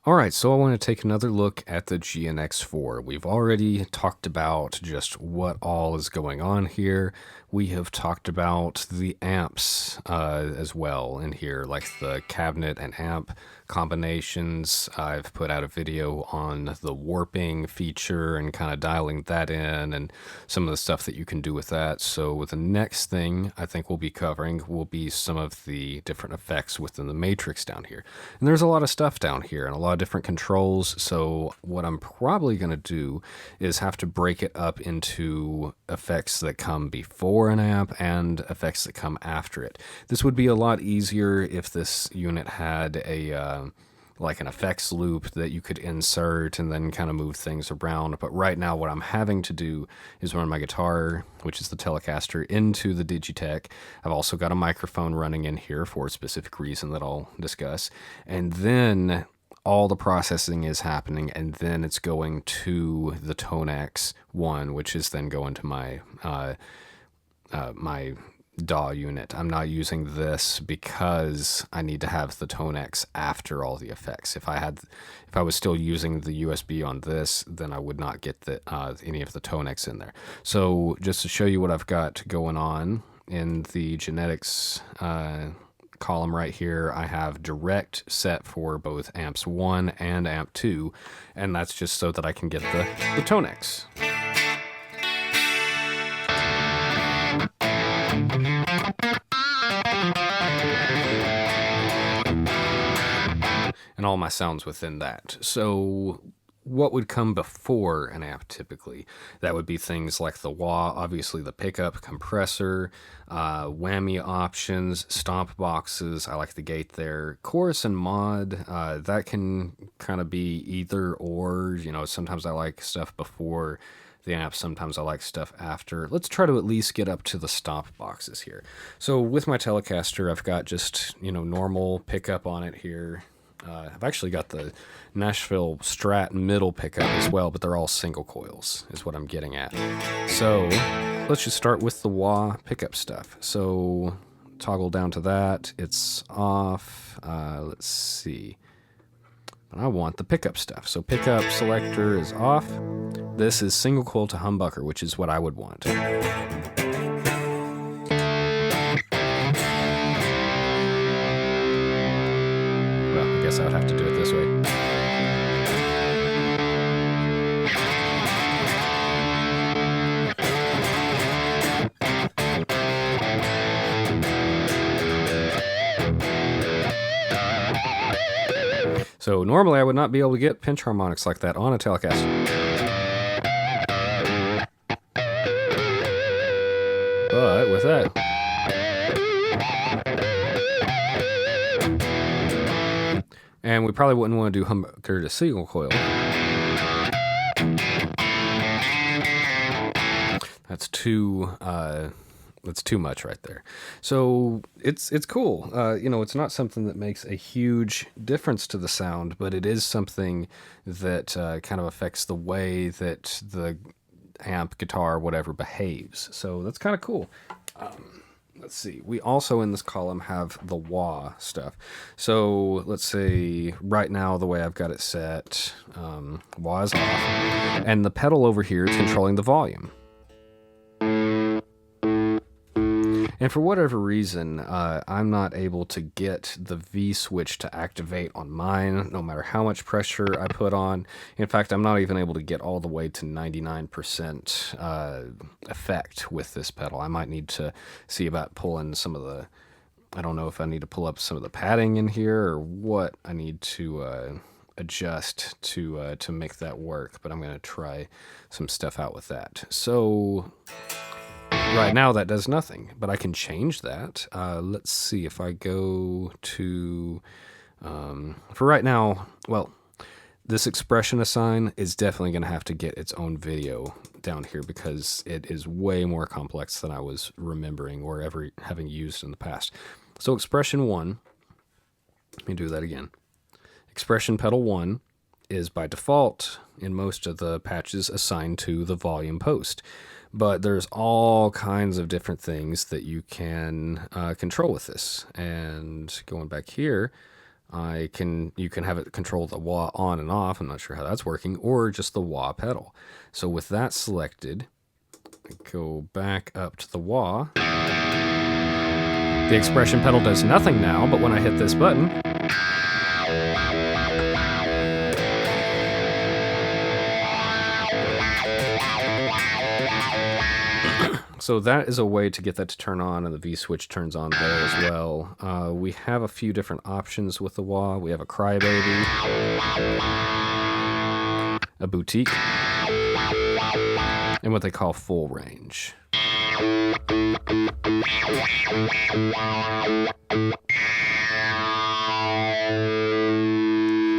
Alright, so I want to take another look at the GNX4. We've already talked about just what all is going on here. We have talked about the amps as well in here, like the cabinet and amp combinations. I've put out a video on the warping feature and kind of dialing that in and some of the stuff that you can do with that. So the next thing I think we'll be covering will be some of the different effects within the matrix down here. And there's a lot of stuff down here and a lot of different controls. So what I'm probably going to do is have to break it up into effects that come before an amp and effects that come after it. This would be a lot easier if this unit had a like an effects loop that you could insert and then kind of move things around. But right now what I'm having to do is run my guitar, which is the Telecaster, into the Digitech. I've also got a microphone running in here for a specific reason that I'll discuss. And then all the processing is happening, and then it's going to the Tonex one, which is then going to my my DAW unit. I'm not using this because I need to have the Tonex after all the effects. If I was still using the USB on this, then I would not get the any of the Tonex in there. So just to show you what I've got going on in the genetics column right here, I have direct set for both amps 1 and amp 2, and that's just so that I can get the Tonex. And all my sounds within that. So what would come before an amp typically? That would be things like the wah, obviously the pickup, compressor, whammy options, stomp boxes. I like the gate there. Chorus and mod, that can kind of be either or. You know, sometimes I like stuff before the amp, sometimes I like stuff after. Let's try to at least get up to the stomp boxes here. So with my Telecaster, I've got just, you know, normal pickup on it here. I've actually got the Nashville Strat middle pickup as well, but they're all single coils is what I'm getting at. So let's just start with the wah pickup stuff. So toggle down to that. It's off. Let's see. But I want the pickup stuff. So pickup selector is off. This is single coil to humbucker, which is what I would want. I guess I would have to do it this way. So normally I would not be able to get pinch harmonics like that on a Telecaster. But with that, and we probably wouldn't want to do humbucker to single coil. That's too much right there. So it's cool. You know, it's not something that makes a huge difference to the sound, but it is something that kind of affects the way that the amp, guitar, whatever behaves. So that's kind of cool. Let's see. We also in this column have the wah stuff. So let's say right now the way I've got it set, wah is off, and the pedal over here is controlling the volume. And for whatever reason, I'm not able to get the V switch to activate on mine, no matter how much pressure I put on. In fact, I'm not even able to get all the way to 99% effect with this pedal. I might need to see about pulling some of the, I don't know if I need to pull up some of the padding in here or what I need to adjust to make that work, but I'm going to try some stuff out with that. So right now that does nothing, but I can change that. Let's see if I go to, for right now, well, this expression assign is definitely going to have to get its own video down here because it is way more complex than I was remembering or ever having used in the past. So expression 1, let me do that again. Expression pedal 1 is by default in most of the patches assigned to the volume post. But there's all kinds of different things that you can control with this. And going back here, You can have it control the wah on and off. I'm not sure how that's working, or just the wah pedal. So with that selected, go back up to the wah. The expression pedal does nothing now, but when I hit this button, so that is a way to get that to turn on, and the V switch turns on there as well. We have a few different options with the wah. We have a crybaby, a boutique, and what they call full range.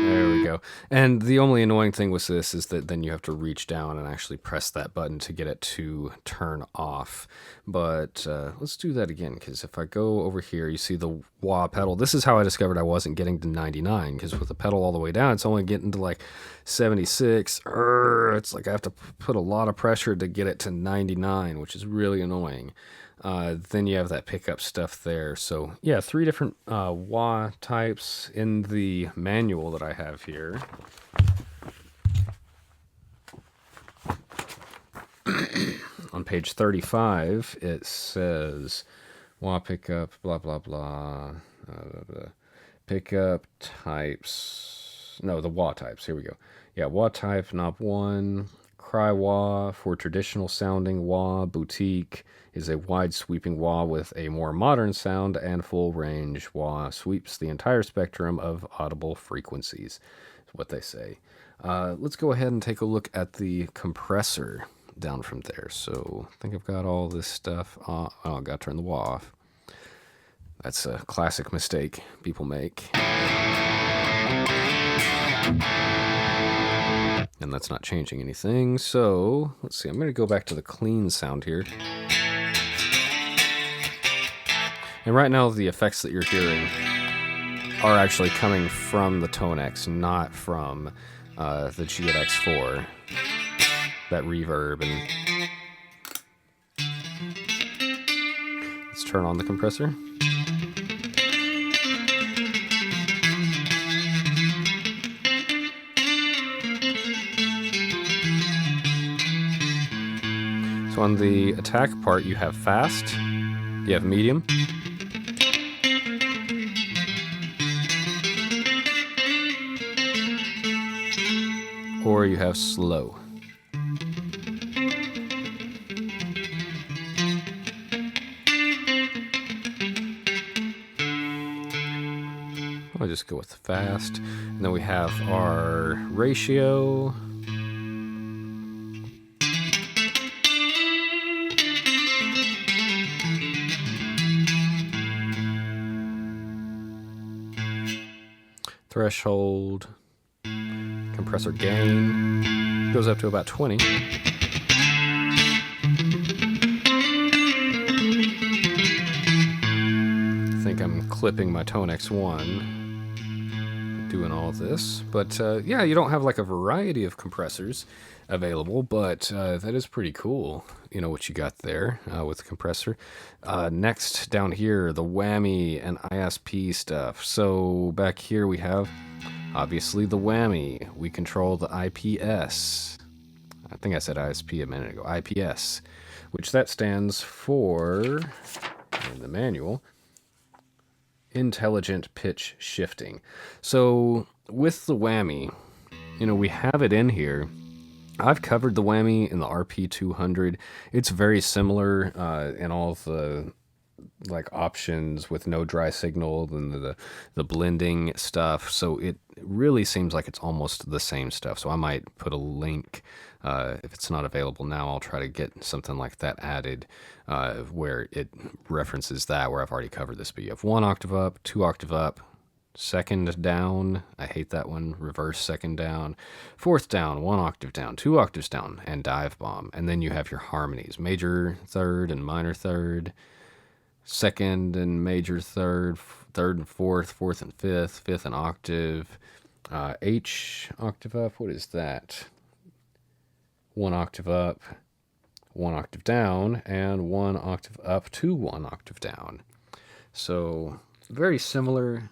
There we go. And the only annoying thing with this is that then you have to reach down and actually press that button to get it to turn off. But let's do that again, because if I go over here, you see the wah pedal. This is how I discovered I wasn't getting to 99, because with the pedal all the way down, it's only getting to like 76. It's like I have to put a lot of pressure to get it to 99, which is really annoying. Then you have that pickup stuff there. So yeah, 3 different wah types in the manual that I have here. On page 35, it says wah pickup, blah, blah, blah, pickup types. No, the wah types. Here we go. Yeah, wah type, knob 1, cry wah for traditional sounding wah. Boutique is a wide sweeping wah with a more modern sound, and full range wah sweeps the entire spectrum of audible frequencies, is what they say. Let's go ahead and take a look at the compressor down from there. So I think I've got all this stuff. Oh, I got to turn the wah off. That's a classic mistake people make. And that's not changing anything. So let's see. I'm going to go back to the clean sound here. And right now, the effects that you're hearing are actually coming from the Tonex, not from the GNX4. That reverb. And let's turn on the compressor. So on the attack part, you have fast, you have medium, or you have slow. I'll just go with fast. And then we have our ratio. Threshold. Compressor gain. Goes up to about 20. I think I'm clipping my Tonex 1. Doing all this, but yeah, you don't have like a variety of compressors available, but that is pretty cool, you know, what you got there with the compressor. Next down here, the Whammy and ISP stuff. So back here we have obviously the Whammy. We control the IPS. I think I said ISP a minute ago. IPS, which that stands for, in the manual, intelligent pitch shifting. So with the Whammy, you know, we have it in here. I've covered the Whammy in the RP200. It's very similar in all the like options with no dry signal and the blending stuff. So it really seems like it's almost the same stuff. So I might put a link. If it's not available now, I'll try to get something like that added where it references that, where I've already covered this. But you have 1 octave up, 2 octave up, second down. I hate that one. Reverse second down. 4th down, 1 octave down, 2 octaves down, and dive bomb. And then you have your harmonies, major third and minor third, second and major third, third and fourth, fourth and fifth, fifth and octave, H octave up. What is that? 1 octave up, 1 octave down, and 1 octave up to 1 octave down. So very similar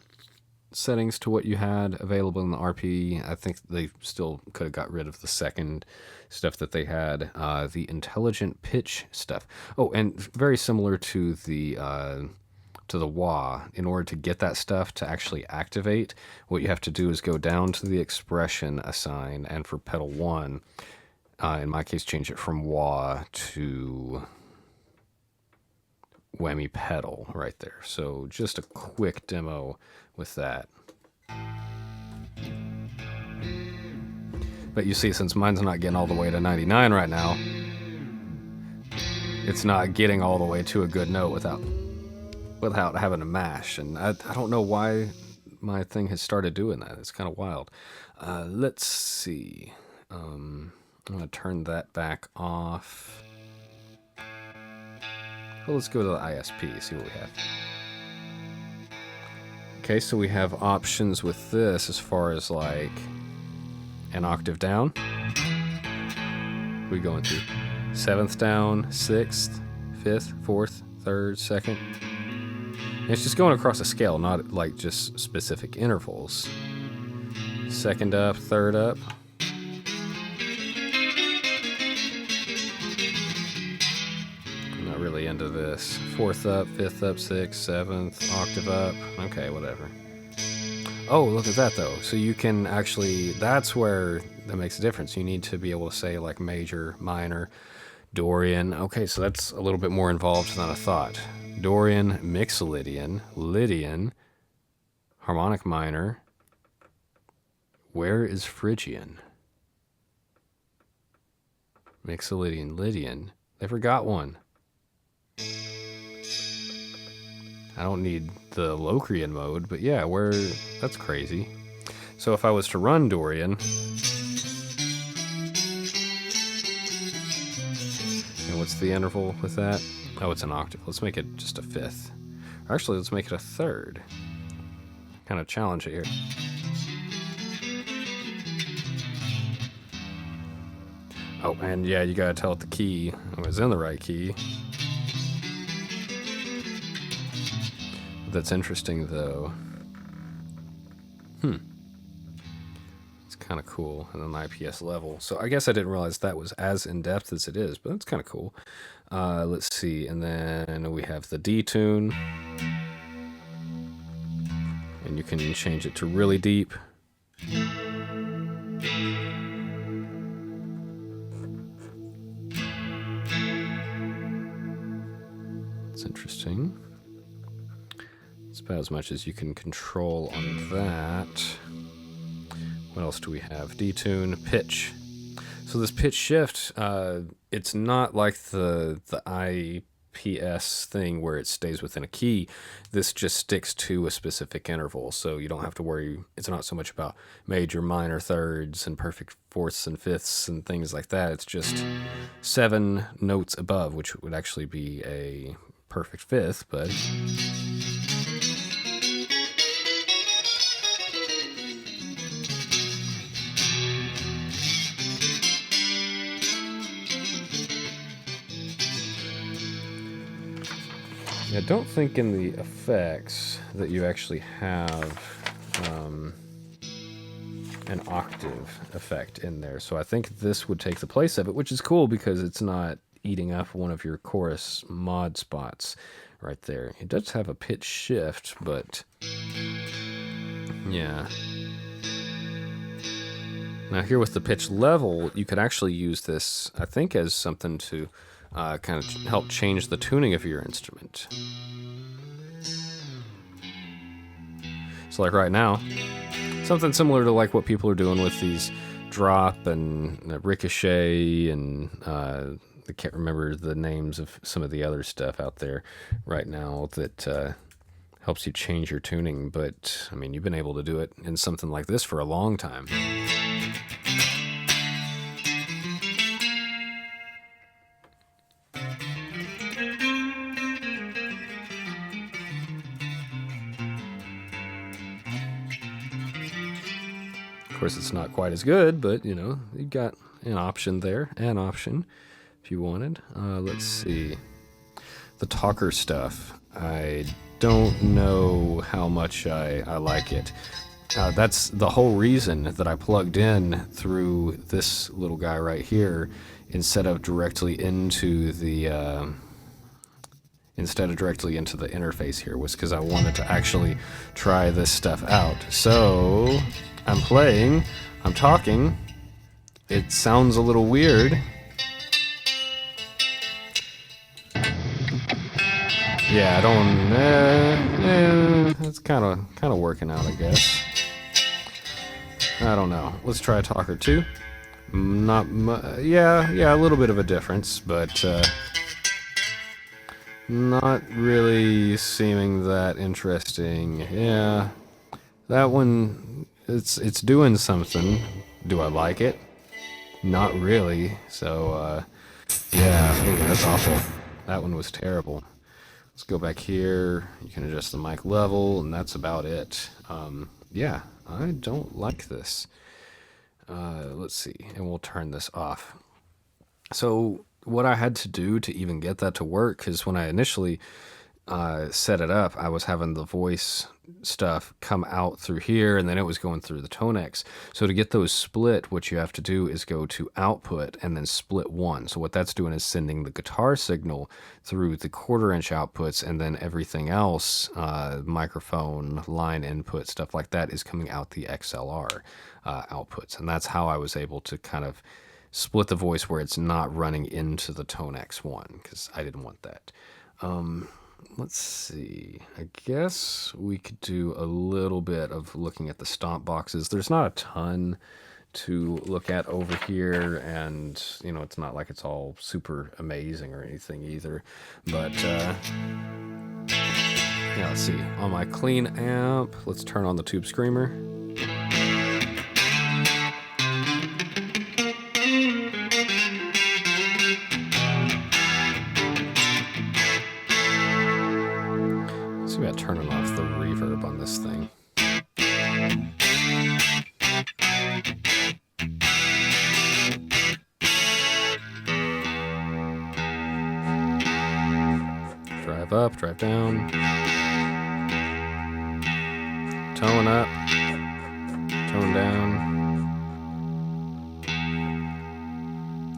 settings to what you had available in the RP. I think they still could have got rid of the second stuff that they had, the intelligent pitch stuff. Oh, and very similar to the wah. In order to get that stuff to actually activate, what you have to do is go down to the expression assign, and for pedal 1, in my case, change it from wah to whammy pedal right there. So just a quick demo with that. But you see, since mine's not getting all the way to 99 right now, it's not getting all the way to a good note without having to mash. And I don't know why my thing has started doing that. It's kind of wild. Let's see. I'm going to turn that back off. Well, let's go to the ISP, see what we have. Okay, so we have options with this as far as like an octave down. We going through 7th down, 6th, 5th, 4th, 3rd, 2nd. And it's just going across a scale, not like just specific intervals. 2nd up, 3rd up. I'm not really into this. 4th up, 5th up, 6th, 7th, octave up. Okay, whatever. Oh, look at that though. So you can actually, that's where that makes a difference. You need to be able to say like major, minor, Dorian. Okay, so that's a little bit more involved than I thought. Dorian, Mixolydian, Lydian, harmonic minor. Where is Phrygian? Mixolydian, Lydian. They forgot one. I don't need the Locrian mode, but yeah, that's crazy. So if I was to run Dorian, and what's the interval with that? Oh, it's an octave. Let's make it just a 5th. Actually, let's make it a 3rd. Kind of challenge it here. Oh, and yeah, you gotta tell it the key. I was in the right key. That's interesting, though. It's kind of cool at an IPS level. So I guess I didn't realize that was as in-depth as it is, but that's kind of cool. Let's see, and then we have the detune. And you can change it to really deep. It's interesting. It's about as much as you can control on that. What else do we have? Detune, pitch. So this pitch shift, it's not like the IPS thing where it stays within a key. This just sticks to a specific interval, so you don't have to worry. It's not so much about major, minor, thirds, and perfect fourths and fifths and things like that. It's just 7 notes above, which would actually be a perfect fifth, but... I don't think in the effects that you actually have an octave effect in there. So I think this would take the place of it, which is cool because it's not eating up one of your chorus mod spots right there. It does have a pitch shift, but yeah. Now here with the pitch level, you could actually use this, I think, as something to kind of help change the tuning of your instrument. So like right now, something similar to like what people are doing with these drop and ricochet and I can't remember the names of some of the other stuff out there right now that helps you change your tuning. But I mean, you've been able to do it in something like this for a long time. Of course, it's not quite as good, but, you know, you got an option there, an option, if you wanted. Let's see. The talker stuff. I don't know how much I like it. That's the whole reason that I plugged in through this little guy right here instead of directly into the interface here, was because I wanted to actually try this stuff out. So I'm playing, I'm talking, it sounds a little weird. Yeah, I don't. It's kind of working out, I guess. I don't know. Let's try a talk or two. Yeah, a little bit of a difference, but not really seeming that interesting. Yeah, that one, it's doing something. Do I like it? Not really. So yeah, ooh, that's awful. That one was terrible. Let's go back here. You can adjust the mic level, and that's about it. Yeah, I don't like this. Let's see, and we'll turn this off. So what I had to do to even get that to work, because when I initially set it up, I was having the voice stuff come out through here, and then it was going through the Tonex. So to get those split, what you have to do is go to output and then split one. So what that's doing is sending the guitar signal through the 1/4 inch outputs, and then everything else, microphone, line input, stuff like that, is coming out the XLR outputs. And that's how I was able to kind of split the voice where it's not running into the Tonex one, because I didn't want that. Let's see. I guess we could do a little bit of looking at the stomp boxes. There's not a ton to look at over here, and you know, it's not like it's all super amazing or anything either. But yeah, let's see. On my clean amp, let's turn on the tube screamer. See about turning off the reverb on this thing. Drive up, drive down. Tone up, tone down.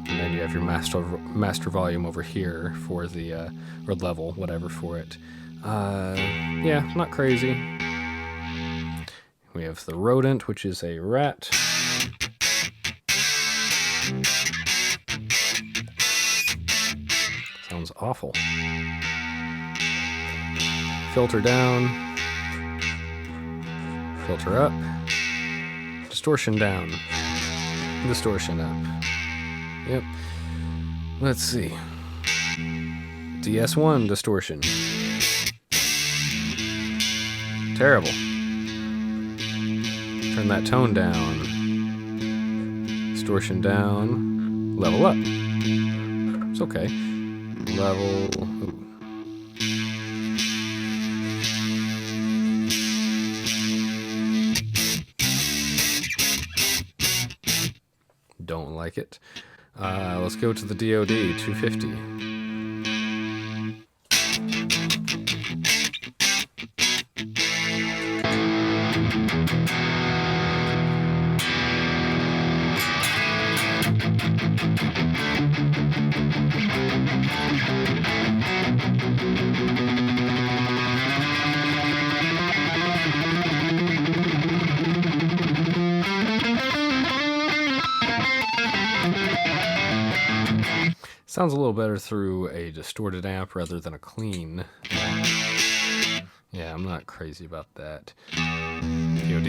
And then you have your master volume over here for the, or level, whatever for it. Yeah, not crazy. We have the rodent, which is a rat. Sounds awful. Filter down. Filter up. Distortion down. Distortion up. Yep. Let's see. DS1 distortion. Terrible. Turn that tone down. Distortion down. Level up. It's okay. Level. Ooh. Don't like it. Let's go to the DoD 250. Sounds a little better through a distorted amp rather than a clean. Yeah, I'm not crazy about that. DoD,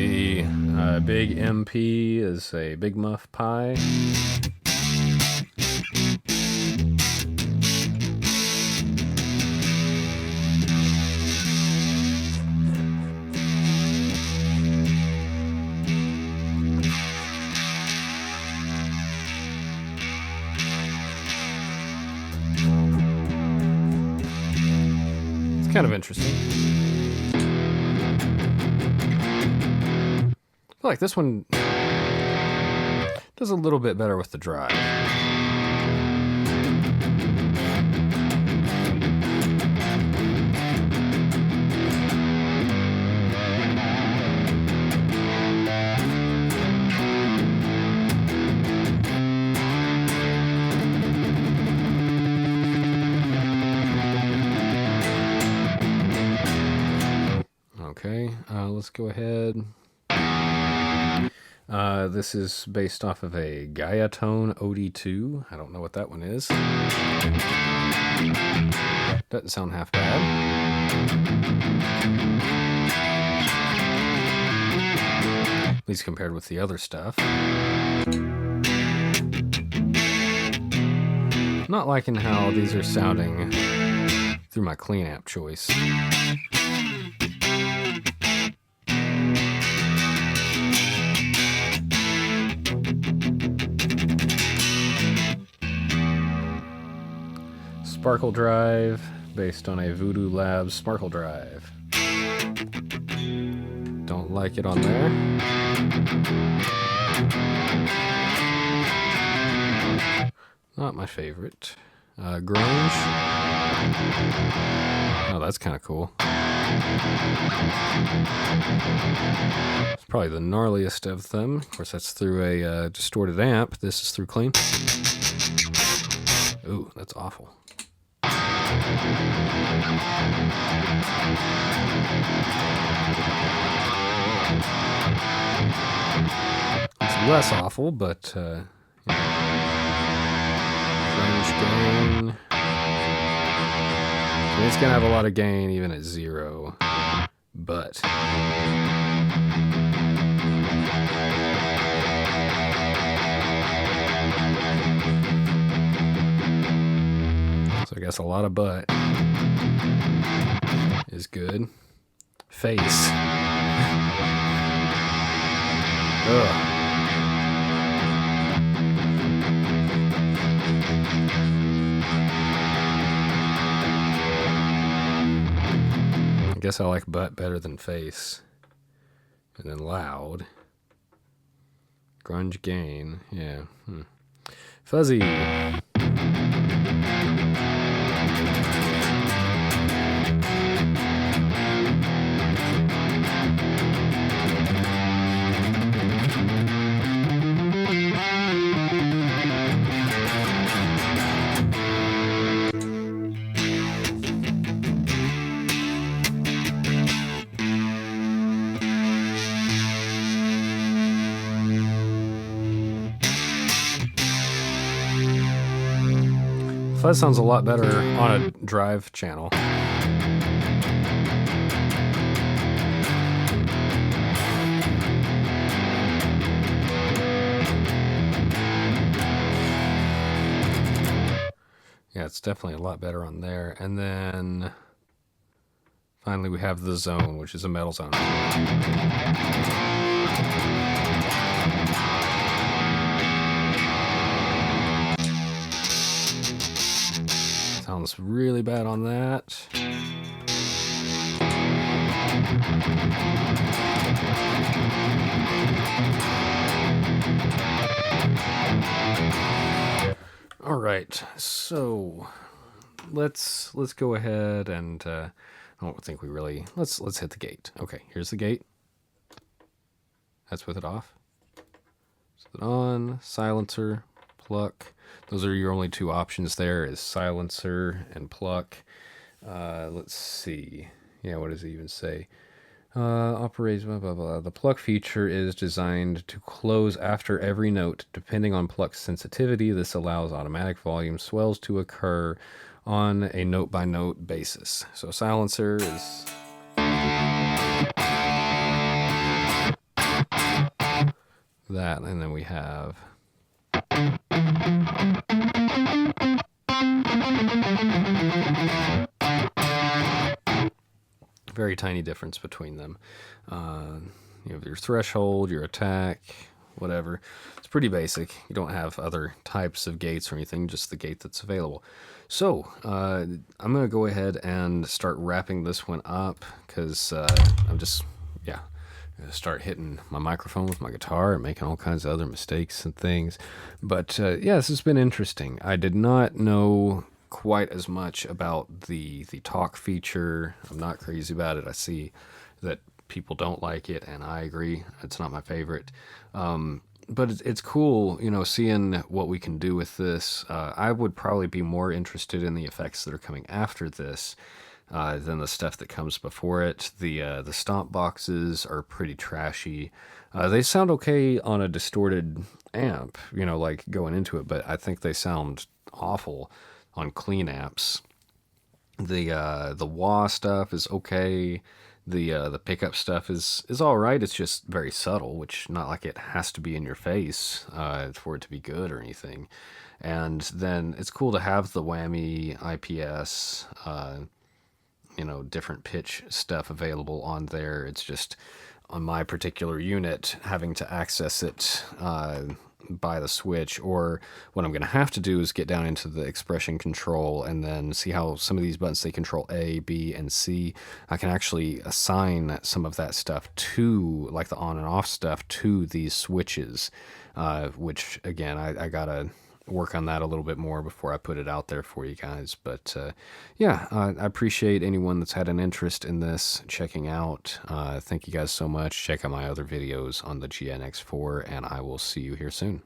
big MP is a Big Muff Pie. Kind of interesting. I feel like this one does a little bit better with the drive. Let's go ahead. This is based off of a Gaiatone OD2. I don't know what that one is. Doesn't sound half bad. At least compared with the other stuff. Not liking how these are sounding through my clean amp choice. Sparkle Drive, based on a Voodoo Labs Sparkle Drive. Don't like it on there. Not my favorite. Grunge. Oh, that's kind of cool. It's probably the gnarliest of them. Of course, that's through a distorted amp. This is through clean. Ooh, that's awful. It's less awful, but range gain. It's gonna have a lot of gain even at 0, but so I guess a lot of butt is good. Face. Ugh. I guess I like butt better than face. And then loud. Grunge gain. Yeah. Fuzzy. Fuzz sounds a lot better on a drive channel. Yeah, it's definitely a lot better on there. And then finally we have the zone, which is a metal zone. Sounds really bad on that. All right, so let's go ahead and I don't think we really let's hit the gate. Okay, here's the gate. That's with it off. Set it on, silencer, pluck. Those are your only two options there, is silencer and pluck. Let's see. Yeah, what does it even say? Operates blah blah blah. The pluck feature is designed to close after every note. Depending on pluck sensitivity, this allows automatic volume swells to occur on a note by note basis. So silencer is that, and then we have very tiny difference between them. You have your threshold, your attack, whatever. It's pretty basic. You don't have other types of gates or anything, just the gate that's available. So I'm going to go ahead and start wrapping this one up because I'm just, yeah, gonna start hitting my microphone with my guitar and making all kinds of other mistakes and things. But yeah, this has been interesting. I did not know quite as much about the talk feature. I'm not crazy about it. I see that people don't like it, and I agree. It's not my favorite. But it's cool, you know, seeing what we can do with this. I would probably be more interested in the effects that are coming after this. than the stuff that comes before it. The stomp boxes are pretty trashy. They sound okay on a distorted amp, like going into it, but I think they sound awful on clean amps. The wah stuff is okay. The pickup stuff is all right. It's just very subtle, which not like it has to be in your face for it to be good or anything. And then it's cool to have the Whammy IPS, different pitch stuff available on there. It's just on my particular unit having to access it by the switch, or what I'm going to have to do is get down into the expression control and then see how some of these buttons, they control A, B, and C. I can actually assign some of that stuff to, like the on and off stuff, to these switches, which again, I gotta work on that a little bit more before I put it out there for you guys. But yeah, I appreciate anyone that's had an interest in this checking out. Thank you guys so much. Check out my other videos on the GNX4, and I will see you here soon.